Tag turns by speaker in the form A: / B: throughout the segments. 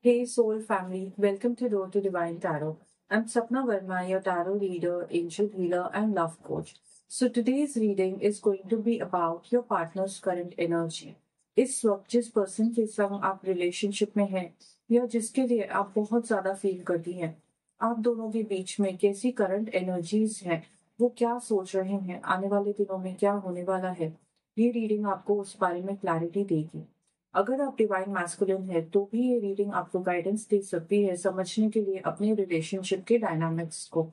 A: Hey Soul family, welcome to Road to Divine Tarot. I'm Sapna Verma, your tarot reader, angel healer, and love coach. So today's reading is going to be about your partner's current energy. इस वक्त जिस person के संग आप relationship में हैं या जिसके लिए आप बहुत ज्यादा फील करती हैं, आप दोनों के बीच में कैसी करंट एनर्जीज हैं, वो क्या सोच रहे हैं, आने वाले दिनों में क्या होने वाला है, ये रीडिंग आपको उस बारे में क्लैरिटी देगी। अगर आप डिवाइन मैस्कुलिन है तो भी ये रीडिंग आपको गाइडेंस दे सकती है समझने के लिए अपने रिलेशनशिप के डायनामिक्स को।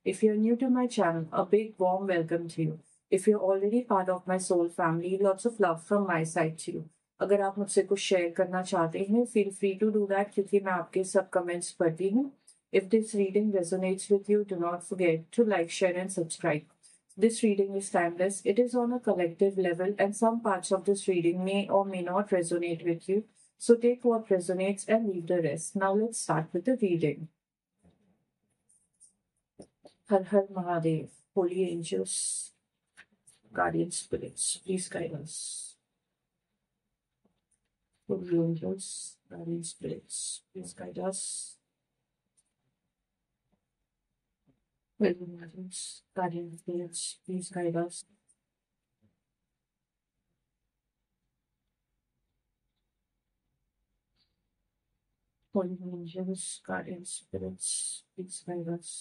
A: If you are new to my channel, a big warm welcome to you. If you are already part of my soul family, lots of love from my side to you. अगर आप मुझसे कुछ share करना चाहते हैं, feel free to do that, क्योंकि मैं आपके सब कमेंट्स पढ़ती हूँ। If this reading resonates with you, do not forget to like, share and subscribe. This reading is timeless. It is on a collective level, and some parts of this reading may or may not resonate with you. So take what resonates and leave the rest. Now let's start with the reading. Har Har Mahadev, holy angels, guardian spirits, please guide us. Holy angels, guardian spirits, please guide us. Holy angels, guardian spirits, please guide us. Holy angels, guardian spirits, please guide us.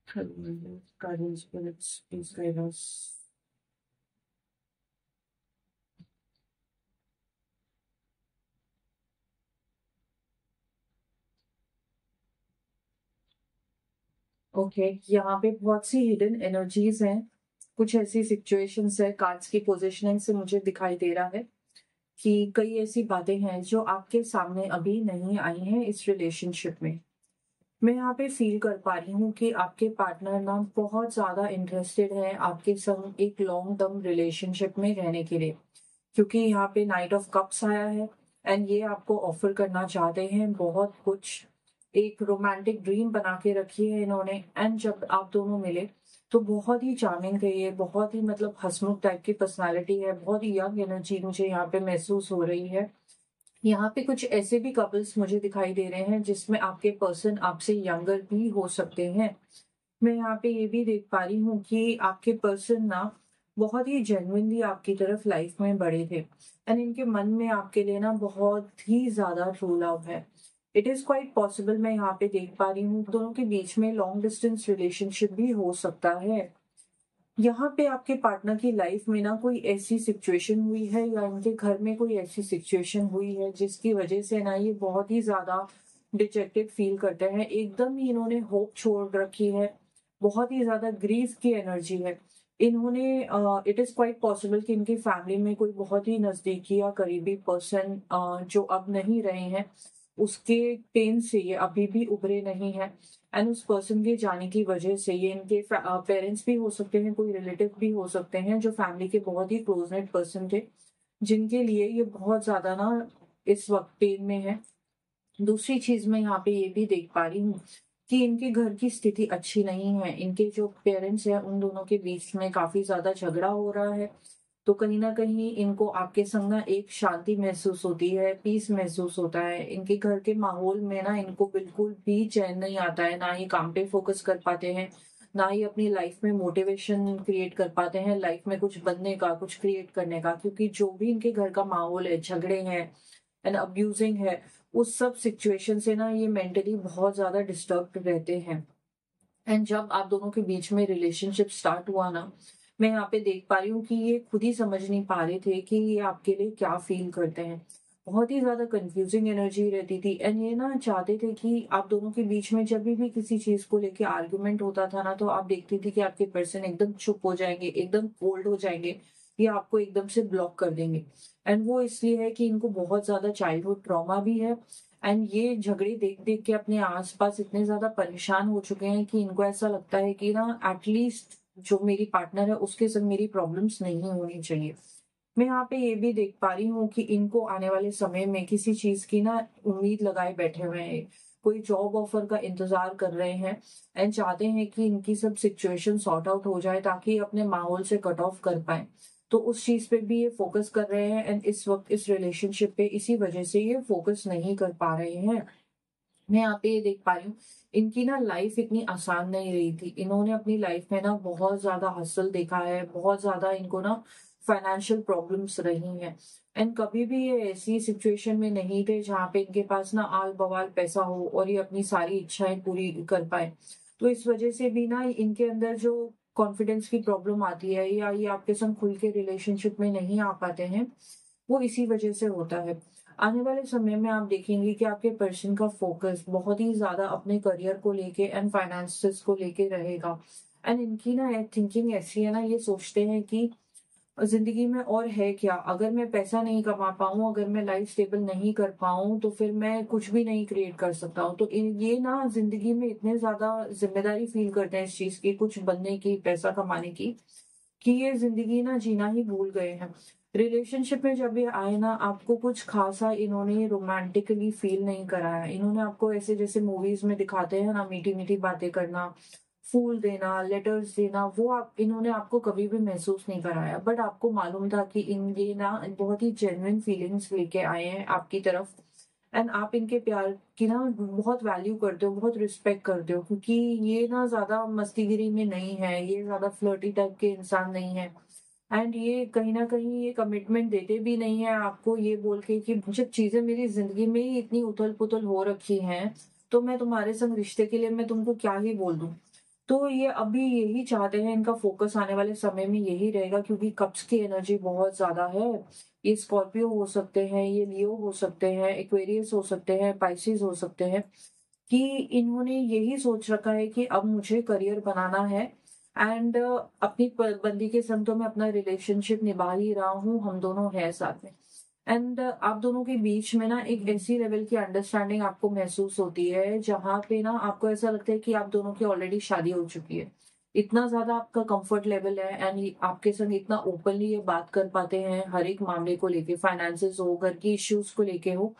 A: Holy angels, guardian spirits, please guide us. Okay, यहाँ पे बहुत सी hidden energies हैं। कुछ ऐसी situations है, cards की positioning से मुझे दिखाई दे रहा है कि कई ऐसी बातें हैं जो आपके सामने अभी नहीं आई हैं इस रिलेशनशिप में। मैं यहाँ पे फील कर पा रही हूँ कि आपके पार्टनर ना बहुत ज्यादा इंटरेस्टेड है आपके संग एक लॉन्ग टर्म रिलेशनशिप में रहने के लिए, क्योंकि यहाँ पे नाइट ऑफ कप्स आया है एंड ये आपको ऑफर करना चाहते हैं बहुत कुछ। एक रोमांटिक ड्रीम बना के रखी है इन्होंने, एंड जब आप दोनों मिले तो बहुत ही चार्मिंग है ये, बहुत ही मतलब हंसमुख टाइप की पर्सनालिटी है, बहुत ही यंग एनर्जी मुझे यहाँ पे महसूस हो रही है। यहाँ पे कुछ ऐसे भी कपल्स मुझे दिखाई दे रहे हैं जिसमें आपके पर्सन आपसे यंगर भी हो सकते हैं। मैं यहाँ पे ये भी देख पा रही हूँ कि आपके पर्सन ना बहुत ही जेन्युइनली आपकी तरफ लाइफ में बढ़े थे एंड इनके मन में आपके लिए ना बहुत ही ज्यादा ट्रू लव है। इट इज क्वाइट पॉसिबल, मैं यहाँ पे देख पा रही हूँ दोनों के बीच में लॉन्ग डिस्टेंस रिलेशनशिप भी हो सकता है। यहाँ पे आपके पार्टनर की लाइफ में ना कोई ऐसी सिचुएशन हुई है या इनके घर में कोई ऐसी सिचुएशन हुई है जिसकी वजह से ना ये बहुत ही ज्यादा डिजेक्टेड फील करते हैं। एकदम ही इन्होंने होप छोड़ रखी है, बहुत ही ज्यादा ग्रीफ की एनर्जी है इन्होंने। इट इज क्वाइट पॉसिबल कि इनकी फैमिली में कोई बहुत ही नजदीकी या करीबी पर्सन जो अब नहीं रहे हैं, उसके पेन से ये अभी भी उभरे नहीं है एंड उस पर्सन के जाने की वजह से ये इनके पेरेंट्स भी हो सकते हैं, कोई रिलेटिव भी हो सकते हैं जो फैमिली के बहुत ही क्लोज नेट पर्सन थे, जिनके लिए ये बहुत ज्यादा ना इस वक्त पेन में है। दूसरी चीज मैं यहाँ पे ये भी देख पा रही हूँ कि इनके घर की स्थिति अच्छी नहीं है। इनके जो पेरेंट्स हैं उन दोनों के बीच में काफी ज्यादा झगड़ा हो रहा है, तो कहीं ना कहीं इनको आपके संग ना एक शांति महसूस होती है, पीस महसूस होता है। इनके घर के माहौल में ना इनको बिल्कुल भी चैन नहीं आता है, ना ही काम पे फोकस कर पाते हैं, ना ही अपनी लाइफ में मोटिवेशन क्रिएट कर पाते हैं लाइफ में कुछ बनने का, कुछ क्रिएट करने का, क्योंकि जो भी इनके घर का माहौल है, झगड़े हैं एंड अब्यूजिंग है, उस सब सिचुएशन से ना ये मेंटली बहुत ज्यादा डिस्टर्ब रहते हैं। एंड जब आप दोनों के बीच में रिलेशनशिप स्टार्ट हुआ ना, मैं यहाँ पे देख पा रही हूँ कि ये खुद ही समझ नहीं पा रहे थे कि ये आपके लिए क्या फील करते हैं। बहुत ही ज्यादा कंफ्यूजिंग एनर्जी रहती थी एंड ये ना चाहते थे कि आप दोनों के बीच में जब भी किसी चीज को लेके आर्गुमेंट होता था ना, तो आप देखती थी कि आपके पर्सन एकदम चुप हो जाएंगे, एकदम कोल्ड हो जाएंगे, या आपको एकदम से ब्लॉक कर देंगे। एंड वो इसलिए है कि इनको बहुत ज्यादा चाइल्डहुड ट्रॉमा भी है एंड ये झगड़े देख देख के अपने आसपास इतने ज्यादा परेशान हो चुके हैं कि इनको ऐसा लगता है कि ना एटलीस्ट जो मेरी पार्टनर है उसके संग मेरी प्रॉब्लम्स नहीं होनी चाहिए। मैं यहाँ पे ये भी देख पा रही हूँ कि इनको आने वाले समय में किसी चीज की ना उम्मीद लगाए बैठे हुए हैं, कोई जॉब ऑफर का इंतजार कर रहे हैं एंड चाहते हैं कि इनकी सब सिचुएशन सॉर्ट आउट हो जाए ताकि अपने माहौल से कट ऑफ कर पाए। तो उस चीज पे भी ये फोकस कर रहे हैं, एंड इस वक्त इस रिलेशनशिप पे इसी वजह से ये फोकस नहीं कर पा रहे हैं। मैं यहाँ पे ये देख पा रही हूँ, इनकी ना लाइफ इतनी आसान नहीं रही थी। इन्होंने अपनी लाइफ में ना बहुत ज्यादा हसल देखा है, बहुत ज्यादा इनको ना फाइनेंशियल प्रॉब्लम्स रही हैं। एंड कभी भी ये ऐसी सिचुएशन में नहीं थे जहाँ पे इनके पास ना आल बवाल पैसा हो और ये अपनी सारी इच्छाएं पूरी कर पाए। तो इस वजह से भी ना इनके अंदर जो कॉन्फिडेंस की प्रॉब्लम आती है, या ये आपके संग खुल के रिलेशनशिप में नहीं आ पाते हैं, वो इसी वजह से होता है। आने वाले समय में आप देखेंगे कि आपके पर्सन का फोकस बहुत ही ज्यादा अपने करियर को लेके एंड फाइनेंसेस को लेके रहेगा। एंड इनकी ना थिंकिंग ऐसी है ना, ये सोचते हैं कि जिंदगी में और है क्या, अगर मैं पैसा नहीं कमा पाऊं, अगर मैं लाइफ स्टेबल नहीं कर पाऊं, तो फिर मैं कुछ भी नहीं क्रिएट कर सकता हूँ। तो ये ना जिंदगी में इतने ज्यादा जिम्मेदारी फील करते हैं इस चीज की, कुछ बनने की, पैसा कमाने की, कि ये जिंदगी ना जीना ही भूल गए हैं। रिलेशनशिप में जब ये आए ना, आपको कुछ खासा इन्होंने रोमांटिकली फील नहीं कराया। इन्होंने आपको ऐसे जैसे मूवीज में दिखाते हैं ना, मीठी मीठी बातें करना, फूल देना, लेटर्स देना, वो आप इन्होंने आपको कभी भी महसूस नहीं कराया। बट आपको मालूम था कि इन ये ना बहुत ही जेन्युइन फीलिंग्स लेके आए हैं आपकी तरफ। एंड आप इनके प्यार की ना बहुत वैल्यू करते हो, बहुत रिस्पेक्ट करते हो, क्योंकि ये ना ज्यादा मस्तीगिरी में नहीं है, ये ज्यादा फ्लर्टी टाइप के इंसान नहीं है। एंड ये कहीं ना कहीं ये कमिटमेंट देते भी नहीं है आपको ये बोल के कि जब चीजें मेरी जिंदगी में ही इतनी उथल पुथल हो रखी हैं, तो मैं तुम्हारे संग रिश्ते के लिए मैं तुमको क्या ही बोल दूं। तो ये अभी यही चाहते हैं, इनका फोकस आने वाले समय में यही रहेगा, क्योंकि कप्स की एनर्जी बहुत ज्यादा है। ये स्कॉर्पियो हो सकते हैं, ये लियो हो सकते हैं, एक्वेरियस हो सकते हैं, पाइसिस हो सकते हैं, कि इन्होंने यही सोच रखा है कि अब मुझे करियर बनाना है। एंड अपनी बंदी के संग तो मैं अपना रिलेशनशिप निभा ही रहा हूँ, हम दोनों हैं साथ में। एंड आप दोनों के बीच में ना एक ऐसी लेवल की अंडरस्टैंडिंग आपको महसूस होती है जहां पे ना आपको ऐसा लगता है कि आप दोनों की ऑलरेडी शादी हो चुकी है। इतना ज्यादा आपका कंफर्ट लेवल है, एंड आपके संग इतना ओपनली ये बात कर पाते हैं हर एक मामले को लेके, फाइनेंसेस हो, घर की इश्यूज को लेके हो,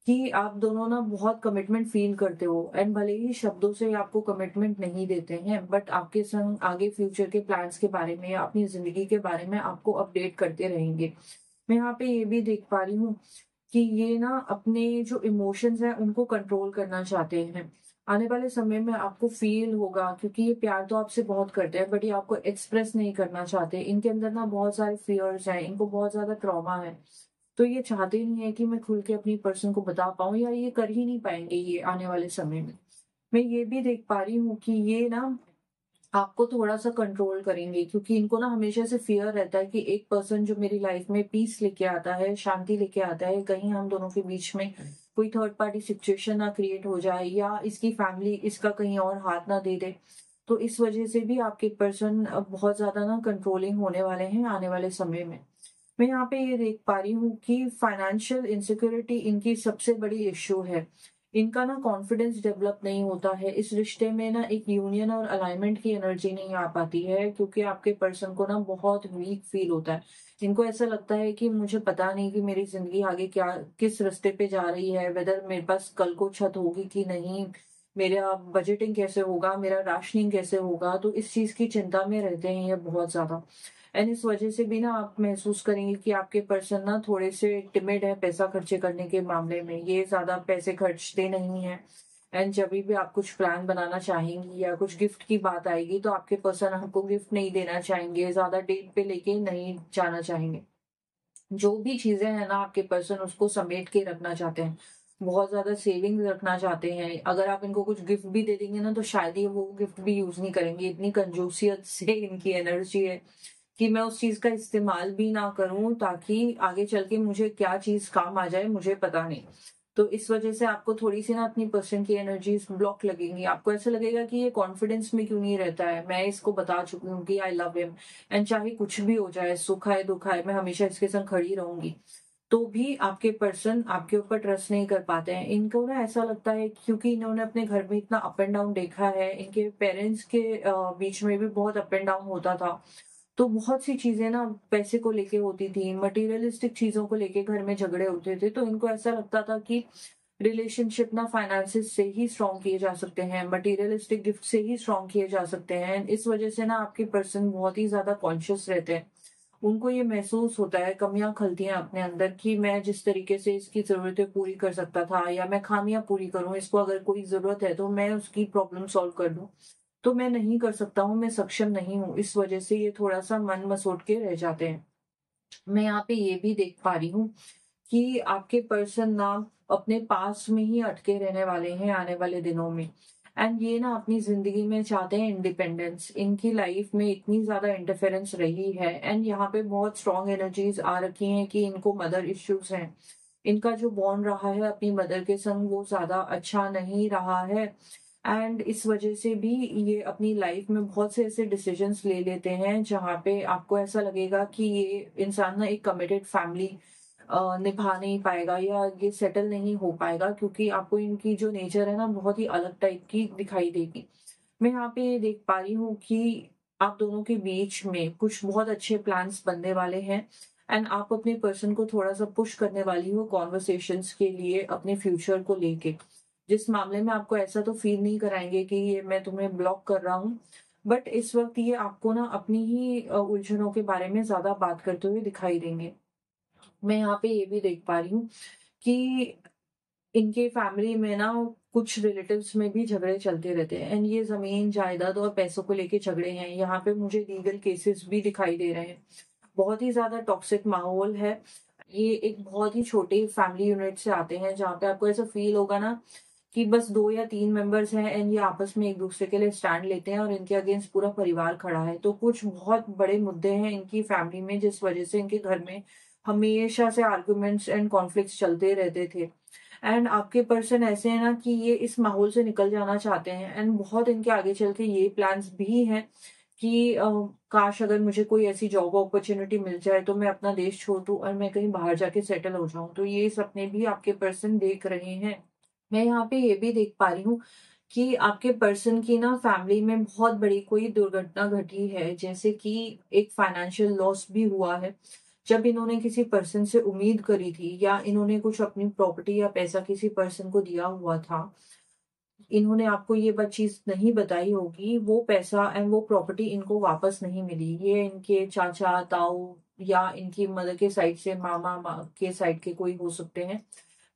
A: कि आप दोनों ना बहुत कमिटमेंट फील करते हो। एंड भले ही शब्दों से आपको कमिटमेंट नहीं देते हैं, बट आपके संग आगे फ्यूचर के प्लान्स के बारे में या अपनी जिंदगी के बारे में आपको अपडेट करते रहेंगे। मैं यहाँ पे ये भी देख पा रही हूँ कि ये ना अपने जो इमोशंस हैं उनको कंट्रोल करना चाहते हैं। आने वाले समय में आपको फील होगा, क्योंकि ये प्यार तो आपसे बहुत करते हैं, बट ये आपको एक्सप्रेस नहीं करना चाहते। इनके अंदर ना बहुत सारे फियर्स हैं, इनको बहुत ज्यादा ट्रॉमा है। तो ये चाहते नहीं है कि मैं खुल के अपनी पर्सन को बता पाऊं, या ये कर ही नहीं पाएंगे ये आने वाले समय में। मैं ये भी देख पा रही हूँ कि ये ना आपको थोड़ा सा कंट्रोल करेंगे, क्योंकि इनको ना हमेशा से फियर रहता है कि एक पर्सन जो मेरी लाइफ में पीस लेके आता है, शांति लेके आता है, कहीं हम दोनों के बीच में कोई थर्ड पार्टी सिचुएशन ना क्रिएट हो जाए, या इसकी फैमिली इसका कहीं और हाथ ना दे दे। तो इस वजह से भी आपके पर्सन बहुत ज्यादा ना कंट्रोलिंग होने वाले हैं आने वाले समय में। मैं यहाँ पे ये देख पा रही हूँ कि फाइनेंशियल इनसिक्योरिटी इनकी सबसे बड़ी इश्यू है। इनका ना कॉन्फिडेंस डेवलप नहीं होता है इस रिश्ते में, ना एक यूनियन और अलाइनमेंट की एनर्जी नहीं आ पाती है, क्योंकि आपके पर्सन को ना बहुत वीक फील होता है। इनको ऐसा लगता है कि मुझे पता नहीं कि मेरी जिंदगी आगे क्या किस रास्ते पे जा रही है, वेदर मेरे पास कल को छत होगी कि नहीं, मेरा बजटिंग कैसे होगा, मेरा राशनिंग कैसे होगा। तो इस चीज की चिंता में रहते हैं ये बहुत ज्यादा। एंड इस वजह से भी ना आप महसूस करेंगे कि आपके पर्सन ना थोड़े से टिमिड है पैसा खर्चे करने के मामले में, ये ज्यादा पैसे खर्चते नहीं है। एंड जब भी आप कुछ प्लान बनाना चाहेंगी या कुछ गिफ्ट की बात आएगी, तो आपके पर्सन आपको गिफ्ट नहीं देना चाहेंगे, ज्यादा डेट पे लेके नहीं जाना चाहेंगे। जो भी चीजें हैं ना आपके पर्सन उसको समेट के रखना चाहते हैं, बहुत ज्यादा सेविंग्स रखना चाहते हैं। अगर आप इनको कुछ गिफ्ट भी दे देंगे ना, तो शायद ही वो गिफ्ट भी यूज नहीं करेंगे, इतनी कंजूसियत से इनकी एनर्जी है कि मैं उस चीज का इस्तेमाल भी ना करूं, ताकि आगे चल के मुझे क्या चीज काम आ जाए मुझे पता नहीं। तो इस वजह से आपको थोड़ी सी ना अपनी पर्सन की एनर्जीज ब्लॉक लगेंगी। आपको ऐसा लगेगा कि ये कॉन्फिडेंस में क्यों नहीं रहता है, मैं इसको बता चुकी हूँ कि आई लव हिम, एंड चाहे कुछ भी हो जाए, सुख आए दुख आए, मैं हमेशा इसके संग खड़ी रहूंगी। तो भी आपके पर्सन आपके ऊपर ट्रस्ट नहीं कर पाते हैं। इनको ना ऐसा लगता है, क्योंकि इन्होंने अपने घर में इतना अप एंड डाउन देखा है, इनके पेरेंट्स के बीच में भी बहुत अप एंड डाउन होता था। तो बहुत सी चीजें ना पैसे को लेके होती थी, मटेरियलिस्टिक चीजों को लेके घर में झगड़े होते थे। तो इनको ऐसा लगता था कि रिलेशनशिप ना फाइनेंसिस से ही स्ट्रॉन्ग किए जा सकते हैं, मटेरियलिस्टिक गिफ्ट से ही स्ट्रॉन्ग किए जा सकते हैं। इस वजह से ना आपके पर्सन बहुत ही ज्यादा कॉन्शियस रहते हैं उनको ये महसूस होता है, कमियाँ खलती हैं अपने अंदर कि मैं जिस तरीके से इसकी ज़रूरतें पूरी कर सकता था या मैं खामियाँ पूरी करूँ, इसको अगर कोई ज़रूरत है तो मैं उसकी प्रॉब्लम सॉल्व कर दूँ। तो मैं नहीं कर सकता हूँ, मैं सक्षम नहीं हूँ, इस वजह से ये थोड़ा-सा मन मसोट के रह जाते हैं। मैं यहाँ पे ये भी देख पा रही हूँ कि आपके पर्सन ना अपने पास में ही अटके रहने वाले हैं आने वाले दिनों में। एंड ये ना अपनी ज़िंदगी में चाहते हैं इंडिपेंडेंस। इनकी लाइफ में इतनी ज़्यादा इंटरफेरेंस रही है एंड यहाँ पे बहुत स्ट्रॉन्ग एनर्जीज़ आ रखी हैं कि इनको मदर इश्यूज़ हैं। इनका जो बॉन्ड रहा है अपनी मदर के संग वो ज़्यादा अच्छा नहीं रहा है एंड इस वजह से भी ये अपनी लाइफ में बहुत से ऐसे डिसीजंस ले लेते हैं जहाँ पे आपको ऐसा लगेगा कि ये इंसान ना एक कमिटेड फैमिली निभा नहीं पाएगा या ये सेटल नहीं हो पाएगा, क्योंकि आपको इनकी जो नेचर है ना बहुत ही अलग टाइप की दिखाई देगी। मैं यहाँ पे ये देख पा रही हूँ कि आप दोनों के बीच में कुछ बहुत अच्छे प्लान्स बनने वाले हैं एंड आप अपने पर्सन को थोड़ा-सा पुश करने वाली हो कन्वर्सेशंस के लिए अपने फ्यूचर को लेके। जिस मामले में आपको ऐसा तो फ़ील नहीं कराएँगे कि ये मैं तुम्हें ब्लॉक कर रहा हूँ, बट इस वक़्त ये आपको ना अपनी ही उलझनों के बारे में ज़्यादा बात करते हुए दिखाई देंगे। मैं यहाँ पे ये भी देख पा रही हूँ कि इनके फैमिली में ना कुछ रिलेटिव्स में भी झगड़े चलते रहते हैं एंड ये ज़मीन, जायदाद और पैसों को लेके झगड़े हैं। यहाँ पे मुझे लीगल केसेस भी दिखाई दे रहे हैं। बहुत ही ज़्यादा टॉक्सिक माहौल है। ये एक बहुत ही छोटे फैमिली यूनिट से आते हैं जहाँ पे आपको ऐसा फ़ील होगा ना कि बस 2 या 3 मेंबर्स हैं एंड ये आपस में एक-दूसरे के लिए स्टैंड लेते हैं और इनके अगेंस्ट पूरा परिवार खड़ा है। तो कुछ बहुत बड़े मुद्दे हैं इनकी फैमिली में जिस वज़ह से इनके घर में हमेशा से आर्गुमेंट्स एंड कॉन्फ्लिक्ट्स चलते रहते थे। एंड आपके पर्सन ऐसे हैं ना कि ये इस माहौल से निकल जाना चाहते हैं एंड बहुत इनके आगे चल के ये प्लान्स भी हैं कि काश अगर मुझे कोई ऐसी जॉब अपॉर्च्युनिटी मिल जाए तो मैं अपना देश छोड़ दूँ और मैं कहीं बाहर जाके सेटल हो जाऊँ। तो ये सपने भी आपके पर्सन देख रहे हैं। मैं यहाँ पे ये भी देख पा रही हूँ कि आपके पर्सन की ना फैमिली में बहुत बड़ी कोई दुर्घटना घटी है, जैसे कि एक फाइनेंशियल लॉस भी हुआ है। जब इन्होंने किसी पर्सन से उम्मीद करी थी या इन्होंने कुछ अपनी प्रॉपर्टी या पैसा किसी पर्सन को दिया हुआ था, इन्होंने आपको ये चीज़ नहीं बताई होगी, वो पैसा एंड वो प्रॉपर्टी इनको वापस नहीं मिली। ये इनके चाचा, ताऊ या इनकी मदर के साइड से मामा के साइड के कोई हो सकते हैं,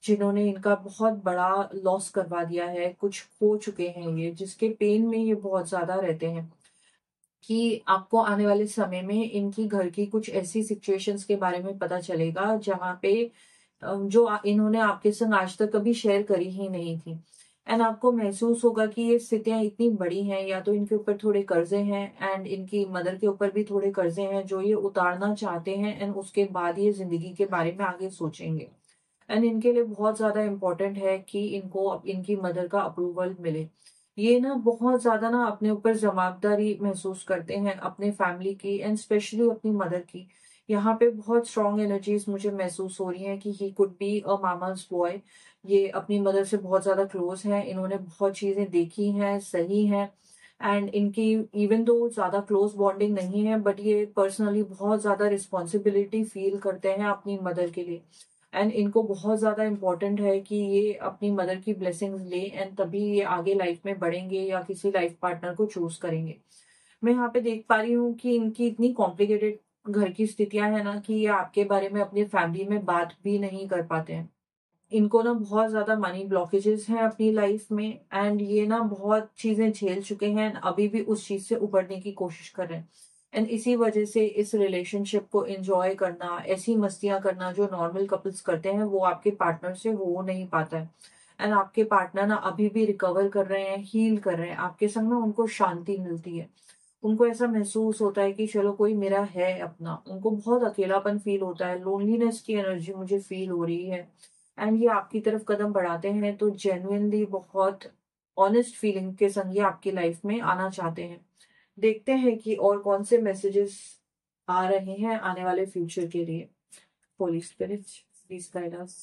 A: जिन्होंने इनका बहुत बड़ा लॉस करवा दिया है, कुछ खो चुके हैं ये, जिसके पेन में ये बहुत ज़्यादा रहते हैं कि आपको आने वाले समय में इनकी घर की कुछ ऐसी सिचुएशंस के बारे में पता चलेगा जहाँ पे जो इन्होंने आपके संग आज तक कभी शेयर करी ही नहीं थी। एंड आपको महसूस होगा कि ये स्थितियाँ इतनी बड़ी हैं, या तो इनके ऊपर थोड़े कर्ज़े हैं एंड इनकी मदर के ऊपर भी थोड़े कर्ज़े हैं जो ये उतारना चाहते हैं एंड उसके बाद ये ज़िंदगी के बारे में आगे सोचेंगे। एंड इनके लिए बहुत ज़्यादा इम्पोर्टेंट है कि इनको इनकी मदर का अप्रूवल मिले। ये ना बहुत ज़्यादा ना अपने ऊपर जवाबदारी महसूस करते हैं अपने फैमिली की एंड स्पेशली अपनी मदर की। यहाँ पे बहुत स्ट्रॉन्ग एनर्जीज मुझे महसूस हो रही हैं कि he could be a mama's boy. ये अपनी मदर से बहुत ज़्यादा क्लोज हैं, इन्होंने बहुत चीज़ें देखी हैं, सही हैं एंड इनकी इवन दो ज़्यादा क्लोज बॉन्डिंग नहीं है, बट ये पर्सनली बहुत ज़्यादा रिस्पॉन्सिबिलिटी फील करते हैं अपनी मदर के लिए। एंड इनको बहुत ज़्यादा इम्पोर्टेंट है कि ये अपनी मदर की ब्लेसिंग्स लें एंड तभी ये आगे लाइफ में बढ़ेंगे या किसी लाइफ पार्टनर को चूज करेंगे। मैं यहाँ पे देख पा रही हूँ कि इनकी इतनी कॉम्प्लिकेटेड घर की स्थितियां हैं ना कि ये आपके बारे में अपनी फैमिली में बात भी नहीं कर पाते हैं। इनको ना बहुत ज्यादा मनी ब्लॉकेजेस हैं अपनी लाइफ में एंड ये ना बहुत चीजें झेल चुके हैं, अभी भी उस चीज से उबरने की कोशिश कर रहे हैं। एंड इसी वजह से इस रिलेशनशिप को एंजॉय करना, ऐसी मस्तियां करना जो नॉर्मल कपल्स करते हैं, वो आपके पार्टनर से हो नहीं पाता है। एंड आपके पार्टनर ना अभी भी रिकवर कर रहे हैं, हील कर रहे हैं आपके संग ना, उनको शांति मिलती है। उनको ऐसा महसूस होता है कि चलो कोई मेरा है अपना। उनको बहुत अकेलापन फील होता है, लोनलीनेस की एनर्जी मुझे फील हो रही है एंड ये आपकी तरफ कदम बढ़ाते हैं तो जेन्युइनली बहुत ऑनेस्ट फीलिंग के संग ये आपकी लाइफ में आना चाहते हैं। देखते हैं कि और कौन से मैसेजेस आ रहे हैं आने वाले फ्यूचर के लिए। Holi spirit please guide us.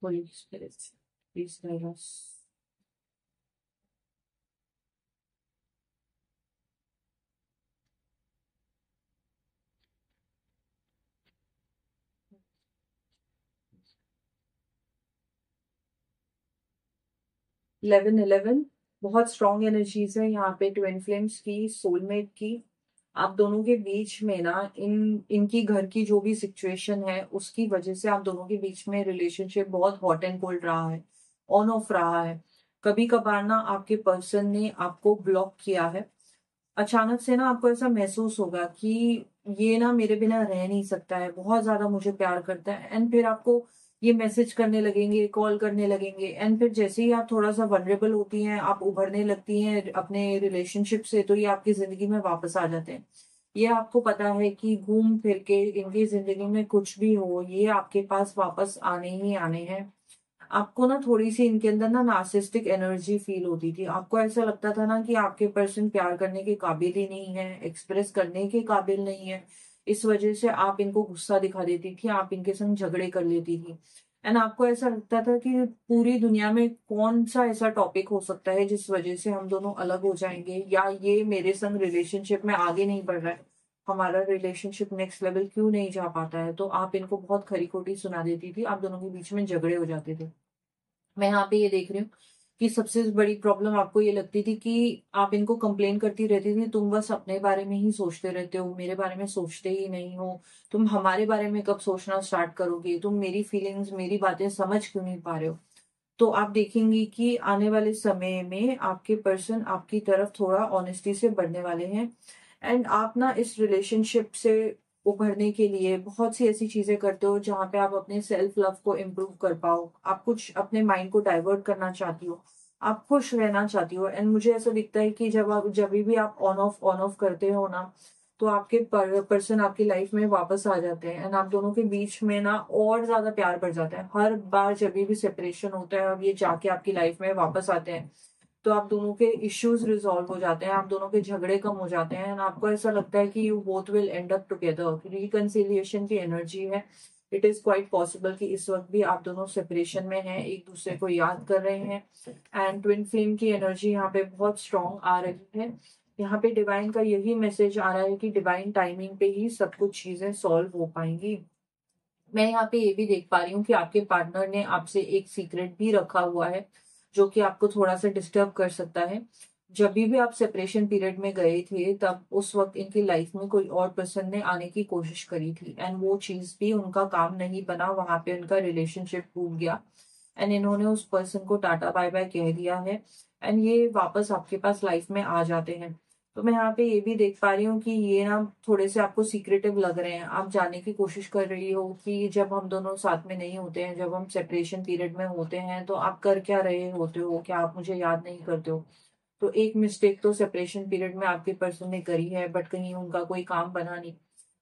A: Holi spirit please guide us. 11-11 बहुत स्ट्रॉन्ग एनर्जीज है यहाँ पे ट्विन फ्लेम्स की, सोलमेट की। आप दोनों के बीच में ना इनकी घर की जो भी सिचुएशन है उसकी वजह से आप दोनों के बीच में रिलेशनशिप बहुत हॉट एंड कोल्ड रहा है, ऑन ऑफ रहा है। कभी कभार ना आपके पर्सन ने आपको ब्लॉक किया है। अचानक से ना आपको ऐसा महसूस होगा कि ये ना मेरे बिना रह नहीं सकता है, बहुत ज्यादा मुझे प्यार करता है, एंड फिर आपको ये मैसेज करने लगेंगे, कॉल करने लगेंगे, एंड फिर जैसे ही आप थोड़ा सा वनरेबल होती हैं, आप उभरने लगती हैं अपने रिलेशनशिप से, तो ये आपकी जिंदगी में वापस आ जाते हैं। ये आपको पता है कि घूम फिर के इनकी जिंदगी में कुछ भी हो, ये आपके पास वापस आने ही आने हैं। आपको ना थोड़ी सी इनके अंदर ना नार्सिस्टिक एनर्जी फील होती थी। आपको ऐसा लगता था ना कि आपके पर्सन प्यार करने के काबिल ही नहीं है, एक्सप्रेस करने के काबिल नहीं है। इस वजह से आप इनको गुस्सा दिखा देती थी, आप इनके संग झगड़े कर लेती थी। एंड आपको ऐसा लगता था कि पूरी दुनिया में कौन सा ऐसा टॉपिक हो सकता है जिस वजह से हम दोनों अलग हो जाएंगे, या ये मेरे संग रिलेशनशिप में आगे नहीं बढ़ रहा है, हमारा रिलेशनशिप नेक्स्ट लेवल क्यों नहीं जा पाता है। तो आप इनको बहुत खरी खोटी सुना देती थी, आप दोनों के बीच में झगड़े हो जाते थे। मैं यहाँ पे ये देख रही हूँ कि सबसे बड़ी प्रॉब्लम आपको ये लगती थी कि आप इनको कंप्लेन करती रहती थी, तुम बस अपने बारे में ही सोचते रहते हो, मेरे बारे में सोचते ही नहीं हो। तुम हमारे बारे में कब सोचना स्टार्ट करोगे, तुम मेरी फीलिंग्स, मेरी बातें समझ क्यों नहीं पा रहे हो। तो आप देखेंगी कि आने वाले समय में आपके पर्सन आपकी तरफ थोड़ा ऑनेस्टी से बढ़ने वाले हैं। एंड आप ना इस रिलेशनशिप से उभरने के लिए बहुत सी ऐसी चीजें करते हो जहाँ पे आप अपने सेल्फ लव को इम्प्रूव कर पाओ, आप कुछ अपने माइंड को डाइवर्ट करना चाहती हो, आप खुश रहना चाहती हो। एंड मुझे ऐसा दिखता है कि जब भी आप ऑन ऑफ करते हो ना, तो आपके पर्सन आपकी लाइफ में वापस आ जाते हैं, एंड आप दोनों के बीच में ना और ज्यादा प्यार बढ़ जाता है। हर बार जब भी सेपरेशन होता है, अब ये जाके आपकी लाइफ में वापस आते हैं, तो आप दोनों के इश्यूज रिजॉल्व हो जाते हैं, आप दोनों के झगड़े कम हो जाते हैं, एंड आपको ऐसा लगता है कि you both will and up together. Reconciliation की एनर्जी है। इट इज क्वाइट पॉसिबल कि इस वक्त भी आप दोनों सेपरेशन में हैं, एक दूसरे को याद कर रहे हैं। एंड ट्विन फ्लेम की एनर्जी यहाँ पे बहुत स्ट्रांग आ रही है। यहाँ पे डिवाइन का यही मैसेज आ रहा है कि डिवाइन टाइमिंग पे ही सब कुछ चीजें सॉल्व हो पाएंगी। मैं यहाँ पे ये भी देख पा रही हूँ कि आपके पार्टनर ने आपसे एक सीक्रेट भी रखा हुआ है जो कि आपको थोड़ा सा डिस्टर्ब कर सकता है। जब भी आप सेपरेशन पीरियड में गए थे, तब उस वक्त इनकी लाइफ में कोई और पर्सन ने आने की कोशिश करी थी, एंड वो चीज भी उनका काम नहीं बना, वहां पे उनका रिलेशनशिप टूट गया, एंड इन्होंने उस पर्सन को टाटा बाय बाय कह दिया है। एंड ये वापस आपके पास लाइफ में आ जाते हैं। तो मैं यहाँ पे ये भी देख पा रही हूँ कि ये ना थोड़े से आपको सीक्रेटिव लग रहे हैं। आप जानने की कोशिश कर रही हो कि जब हम दोनों साथ में नहीं होते हैं, जब हम सेपरेशन पीरियड में होते हैं, तो आप कर क्या रहे होते हो, क्या आप मुझे याद नहीं करते हो। तो एक मिस्टेक तो सेपरेशन पीरियड में आपके पर्सन ने करी है, बट कहीं उनका कोई काम बना नहीं,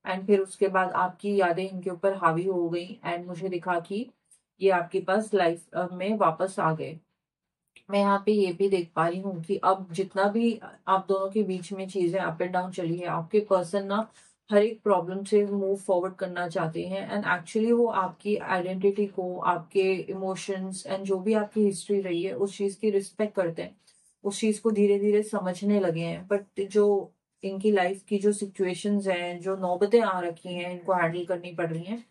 A: एंड फिर उसके बाद आपकी यादें इनके ऊपर हावी हो गई, एंड मुझे दिखा कि ये आपके पास लाइफ में वापस आ गए। मैं यहाँ पे ये भी देख पा रही हूँ कि अब जितना भी आप दोनों के बीच में चीजें अप एंड डाउन चली है, आपके पर्सन ना हर एक प्रॉब्लम से मूव फॉरवर्ड करना चाहते हैं, एंड एक्चुअली वो आपकी आइडेंटिटी को, आपके इमोशंस एंड जो भी आपकी हिस्ट्री रही है उस चीज की रिस्पेक्ट करते हैं, उस चीज को धीरे धीरे समझने लगे हैं। बट जो इनकी लाइफ की जो सिचुएशंस हैं, जो नौबतें आ रखी हैं, इनको हैंडल करनी पड़ रही हैं,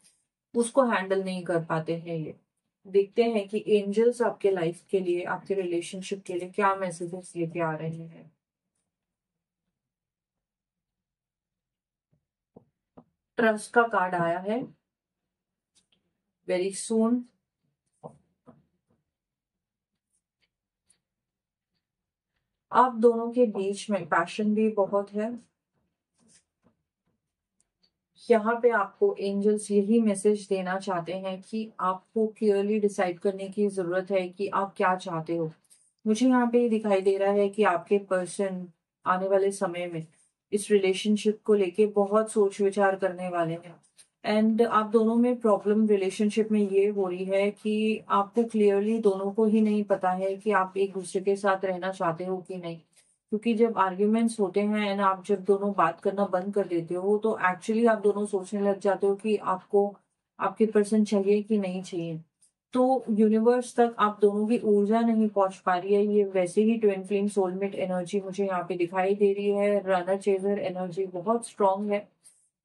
A: उसको हैंडल नहीं कर पाते हैं ये। देखते हैं कि एंजल्स आपके लाइफ के लिए, आपके रिलेशनशिप के लिए क्या मैसेजेस लेके आ रहे हैं। ट्रस्ट का कार्ड आया है। वेरी सून आप दोनों के बीच में पैशन भी बहुत है। यहाँ पे आपको एंजल्स यही मैसेज देना चाहते हैं कि आपको क्लियरली डिसाइड करने की जरूरत है कि आप क्या चाहते हो। मुझे यहाँ पे ये दिखाई दे रहा है कि आपके पर्सन आने वाले समय में इस रिलेशनशिप को लेके बहुत सोच विचार करने वाले हैं। एंड आप दोनों में प्रॉब्लम रिलेशनशिप में ये हो रही है कि आपको क्लियरली दोनों को ही नहीं पता है कि आप एक दूसरे के साथ रहना चाहते हो कि नहीं। क्योंकि जब आर्ग्यूमेंट्स होते हैं एंड आप जब दोनों बात करना बंद कर देते हो, तो एक्चुअली आप दोनों सोचने लग जाते हो कि आपको आपके पर्सन चाहिए कि नहीं चाहिए। तो यूनिवर्स तक आप दोनों की ऊर्जा नहीं पहुंच पा रही है। ये वैसे ही ट्विन फ्लेम सोलमेट एनर्जी मुझे यहाँ पे दिखाई दे रही है। रनर चेजर एनर्जी बहुत स्ट्रांग है।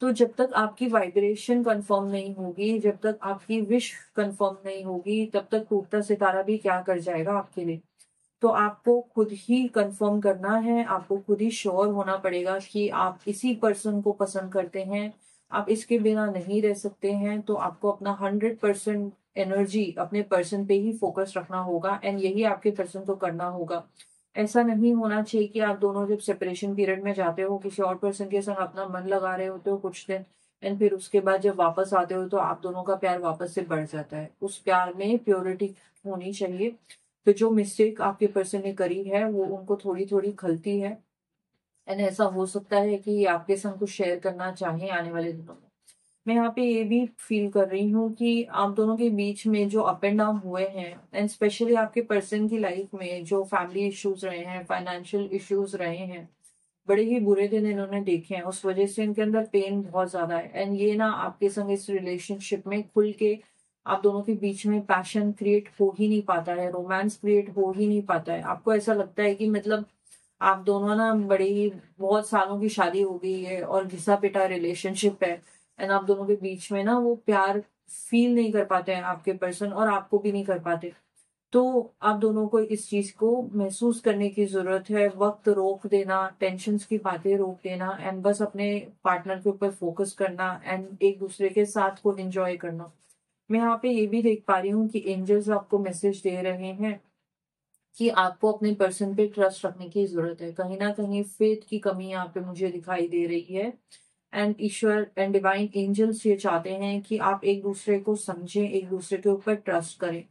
A: तो जब तक आपकी वाइब्रेशन कंफर्म नहीं होगी, जब तक आपकी विश कंफर्म नहीं होगी, तब तक टूटता सितारा भी क्या कर जाएगा आपके लिए। तो आपको खुद ही कंफर्म करना है, आपको खुद ही श्योर होना पड़ेगा कि आप इसी पर्सन को पसंद करते हैं, आप इसके बिना नहीं रह सकते हैं। तो आपको अपना 100% एनर्जी अपने पर्सन पे ही फोकस रखना होगा एंड यही आपके पर्सन को करना होगा। ऐसा नहीं होना चाहिए कि आप दोनों जब सेपरेशन पीरियड में जाते हो, किसी और पर्सन के संग अपना मन लगा रहे होते हो कुछ दिन, एंड फिर उसके बाद जब वापस आते हो तो आप दोनों का प्यार वापस से बढ़ जाता है। उस प्यार में प्योरिटी होनी चाहिए। तो जो मिस्टेक आपके पर्सन ने करी है वो उनको थोड़ी थोड़ी खलती है, एंड ऐसा हो सकता है कि आपके संग कुछ शेयर करना चाहें आने वाले दिनों में। मैं यहाँ पे ये भी फील कर रही हूँ कि आप दोनों के बीच में जो अप एंड डाउन हुए हैं, एंड स्पेशली आपके पर्सन की लाइफ में जो फैमिली इश्यूज रहे हैं, फाइनेंशियल इश्यूज रहे हैं, बड़े ही बुरे दिन इन्होंने देखे हैं, उस वजह से इनके अंदर पेन बहुत ज्यादा है। एंड ये ना आपके संग इस रिलेशनशिप में खुल के आप दोनों के बीच में पैशन क्रिएट हो ही नहीं पाता है, रोमांस क्रिएट हो ही नहीं पाता है। आपको ऐसा लगता है कि मतलब आप दोनों ना बड़े ही बहुत सालों की शादी हो गई है और घिसा पिटा रिलेशनशिप है, एंड आप दोनों के बीच में ना वो प्यार फील नहीं कर पाते हैं आपके पर्सन, और आपको भी नहीं कर पाते। तो आप दोनों को इस चीज को महसूस करने की जरूरत है, वक्त रोक देना, टेंशन्स की बातें रोक देना, एंड बस अपने पार्टनर के ऊपर फोकस करना एंड एक दूसरे के साथ को एंजॉय करना। मैं यहाँ पे ये भी देख पा रही हूँ कि एंजल्स आपको मैसेज दे रहे हैं कि आपको अपने पर्सन पे ट्रस्ट रखने की जरूरत है। कहीं ना कहीं फेथ की कमी यहाँ पे मुझे दिखाई दे रही है, एंड ईश्वर एंड डिवाइन एंजल्स ये चाहते हैं कि आप एक दूसरे को समझें, एक दूसरे के ऊपर ट्रस्ट करें।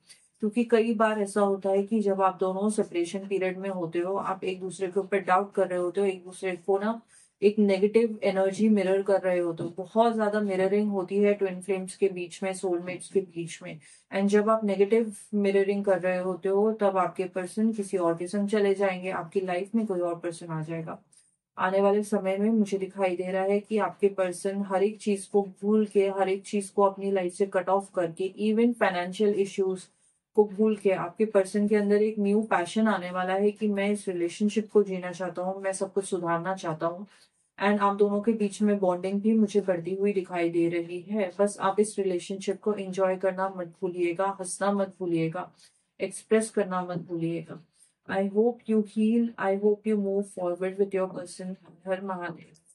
A: क्योंकि कई बार ऐसा होता है कि जब आप दोनों सेपरेशन पीरियड में होते हो, आप एक दूसरे के ऊपर डाउट कर रहे होते हो, एक दूसरे को ना एक नेगेटिव एनर्जी मिरर कर रहे होते हो। बहुत ज्यादा मिररिंग होती है ट्विन फ्लेम्स के बीच में, सोलमेट्स के बीच में। एंड जब आप नेगेटिव मिररिंग कर रहे होते हो तब आपके पर्सन किसी और के संग चले जाएंगे, आपकी लाइफ में कोई और पर्सन आ जाएगा। आने वाले समय में मुझे दिखाई दे रहा है कि आपके पर्सन हर एक चीज को भूल के, हर एक चीज को अपनी लाइफ से कट ऑफ करके, इवन फाइनेंशियल इश्यूज को भूल के, आपके पर्सन के अंदर एक न्यू पैशन आने वाला है कि मैं इस रिलेशनशिप को जीना चाहता हूँ, मैं सब कुछ सुधारना चाहता हूँ। एंड आप दोनों के बीच में बॉन्डिंग भी मुझे बढ़ती हुई दिखाई दे रही है। बस आप इस रिलेशनशिप को एंजॉय करना मत भूलिएगा, हंसना मत भूलिएगा, एक्सप्रेस करना मत भूलिएगा। I hope you heal. I hope you move forward with your person. Her Mahadev.